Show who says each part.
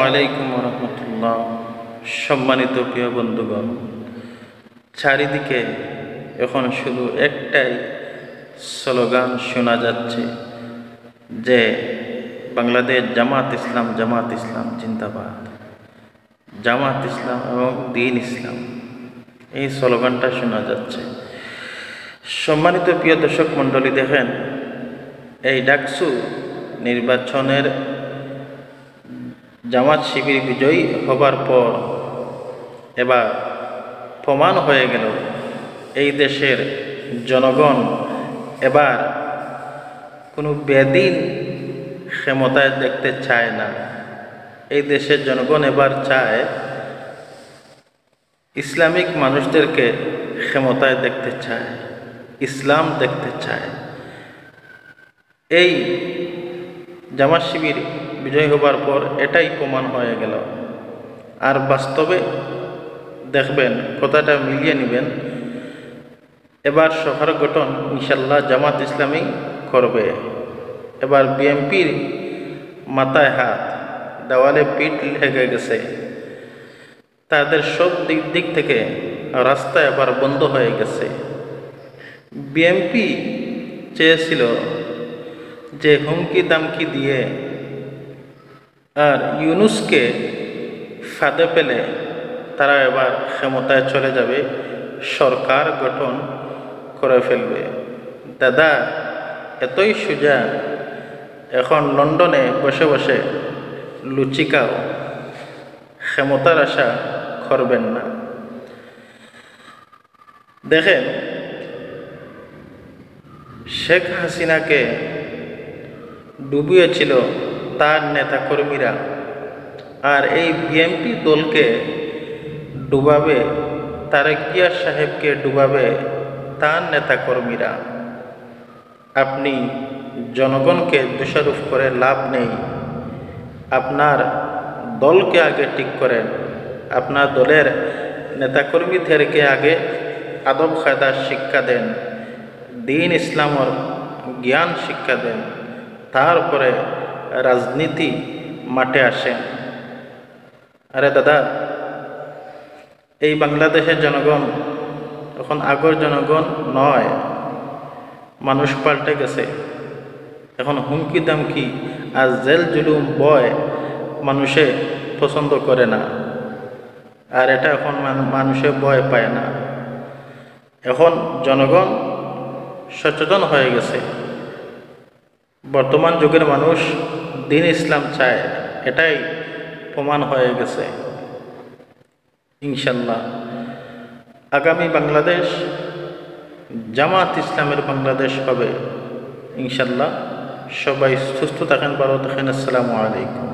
Speaker 1: আলাইকুম রহমতুল্লাহ। সম্মানিত প্রিয় বন্ধুগণ, চারিদিকে এখন শুধু একটাই স্লোগান শোনা যাচ্ছে যে বাংলাদেশ জামাত ইসলাম জিন্দাবাদ, জামাত ইসলাম এবং দ্বীন ইসলাম, এই স্লোগানটা শোনা যাচ্ছে। সম্মানিত প্রিয় দর্শক মণ্ডলী, দেখেন, এই ডাকসু নির্বাচনের জামাত শিবির বিজয়ী হবার পর এবার প্রমাণ হয়ে গেল এই দেশের জনগণ এবার কোনো বেদিন ক্ষমতায় দেখতে চায় না। এই দেশের জনগণ এবার চায় ইসলামিক মানুষদেরকে ক্ষমতায় দেখতে চায়, ইসলাম দেখতে চায়। এই জামাত শিবির বিজয় হবার পর এটাই প্রমাণ হয়ে গেল। আর বাস্তবে দেখবেন, কথাটা মিলিয়ে নেবেন, এবার সরকার গঠন ইনশাল্লাহ জামাত ইসলামী করবে। এবার বিএনপির মাথায় হাত, দেওয়ালে পিঠ লেগে গেছে। তাদের সব দিক থেকে রাস্তা এবার বন্ধ হয়ে গেছে। বিএনপি চেয়েছিল যে হুমকি দামকি দিয়ে আর ইউনূসকে ফাঁদে পেলে তারা এবার ক্ষমতায় চলে যাবে, সরকার গঠন করে ফেলবে। দাদা এতই সোজা, এখন লন্ডনে বসে বসে লুচিকাও, ক্ষমতার আশা করবেন না। দেখেন, শেখ হাসিনাকে ডুবিয়েছিল তার নেতাকর্মীরা, আর এই বিএনপি দলকে ডুবাবে, তারেক জিয়া সাহেবকে ডুবাবে তার নেতাকর্মীরা। আপনি জনগণকে দোষারোপ করে লাভ নেই। আপনার দলকে আগে ঠিক করেন, আপনার দলের নেতাকর্মীদেরকে আগে আদব কায়দার শিক্ষা দেন, দ্বীন ইসলামের জ্ঞান শিক্ষা দেন, তারপরে রাজনীতি মাঠে আসেন। আরে দাদা, এই বাংলাদেশের জনগণ এখন আগের জনগণ নয়, মানুষ পাল্টে গেছে। এখন হুমকি দামকি আর জেল জুলুম বয় মানুষে পছন্দ করে না, আর এটা এখন মানুষে ভয় পায় না। এখন জনগণ সচেতন হয়ে গেছে। বর্তমান যুগের মানুষ দ্বীন ইসলাম চায়, এটাই প্রমাণ হয়ে গেছে। ইনশাল্লাহ আগামী বাংলাদেশ জামাত ইসলামের বাংলাদেশ হবে ইনশাল্লাহ। সবাই সুস্থ থাকেন, ভালো থাকেন। আসসালামু আলাইকুম।